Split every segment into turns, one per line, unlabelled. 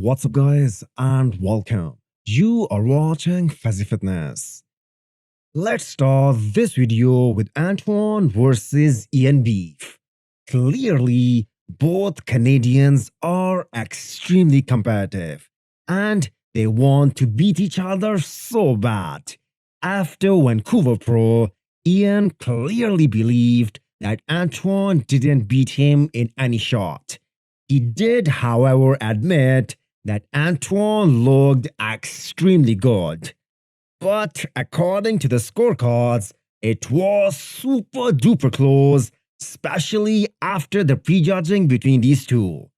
What's up, guys, and welcome. You are watching Fazi Fitness. Let's start this video with Antoine versus Iain beef. Clearly, both Canadians are extremely competitive and they want to beat each other so bad. After Vancouver Pro, Iain clearly believed that Antoine didn't beat him in any shot. He did, however, admit that Antoine looked extremely good. But according to the scorecards, it was super duper close, especially after the prejudging between these two.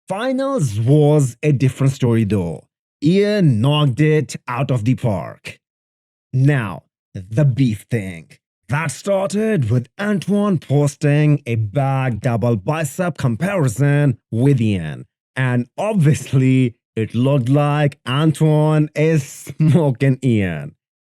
Finals was a different story though. Iain knocked it out of the park. Now, the beef thing. That started with Antoine posting a back double bicep comparison with Iain. And obviously, it looked like Antoine is smoking Iain.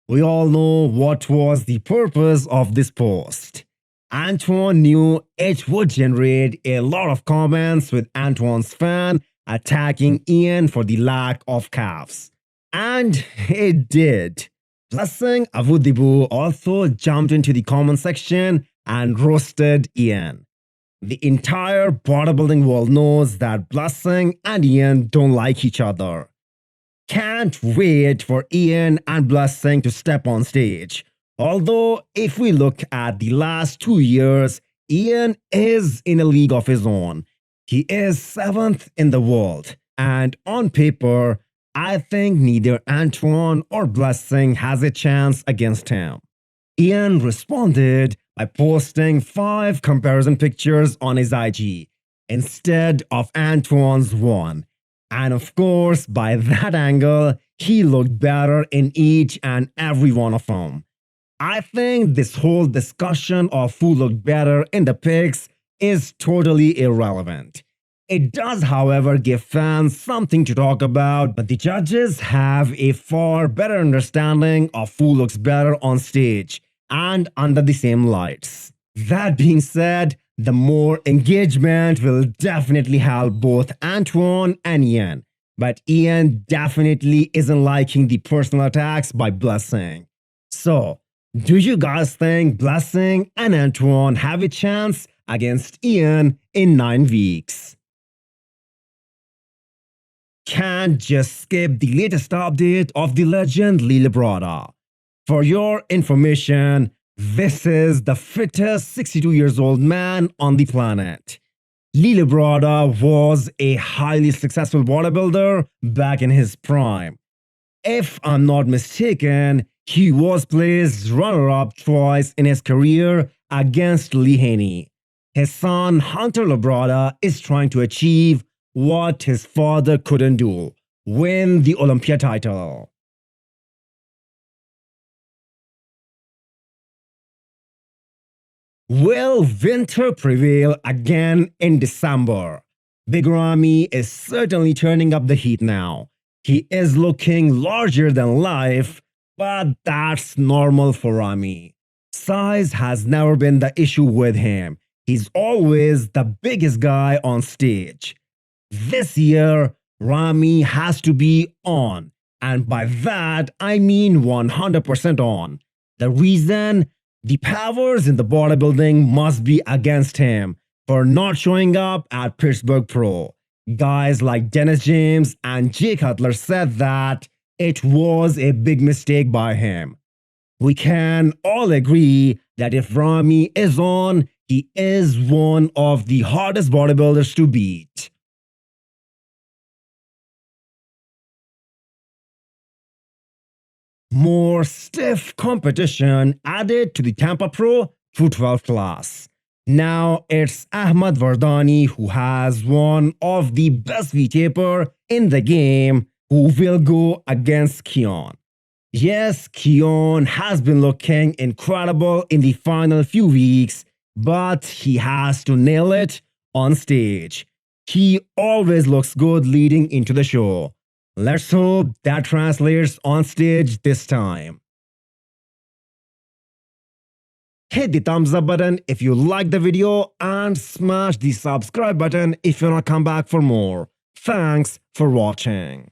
We all know what was the purpose of this post. Antoine knew it would generate a lot of comments with Antoine's fan attacking Iain for the lack of calves. And it did. Blessing Avudibu also jumped into the comment section and roasted Iain. The entire bodybuilding world knows that Blessing and Iain don't like each other. Can't wait for Iain and Blessing to step on stage. Although, if we look at the last 2 years, Iain is in a league of his own. He is 7th in the world, and on paper, I think neither Antoine or Blessing has a chance against him. Iain responded by posting 5 comparison pictures on his IG instead of Antoine's one. And of course, by that angle, he looked better in each and every one of them. I think this whole discussion of who looked better in the pics is totally irrelevant. It does, however, give fans something to talk about, but the judges have a far better understanding of who looks better on stage and under the same lights. That being said, the more engagement will definitely help both Antoine and Iain, but Iain definitely isn't liking the personal attacks by Blessing. So, do you guys think Blessing and Antoine have a chance against Iain in 9 weeks? Can't just skip the latest update of the legend Lee Labrada. For your information, this is the fittest 62 years old man on the planet. Lee Labrada was a highly successful bodybuilder back in his prime. If I'm not mistaken, he was placed runner-up twice in his career against Lee Haney. His son Hunter Labrada is trying to achieve what his father couldn't do: win the Olympia title. Will winter prevail again in December? Big Ramy is certainly turning up the heat now. He is looking larger than life, but that's normal for Ramy. Size has never been the issue with him. He's always the biggest guy on stage. This year, Ramy has to be on, and by that I mean 100% on. The reason? The powers in the bodybuilding must be against him for not showing up at Pittsburgh Pro. Guys like Dennis James and Jay Cutler said that it was a big mistake by him. We can all agree that if Ramy is on, he is one of the hardest bodybuilders to beat. More stiff competition added to the Tampa Pro 212 class. Now it's Ahmad Wardany, who has one of the best V-taper in the game, who will go against Keone. Yes, Keone has been looking incredible in the final few weeks, but he has to nail it on stage. He always looks good leading into the show. Let's hope that translates on stage this time. Hit the thumbs up button if you like the video and smash the subscribe button if you want to come back for more. Thanks for watching.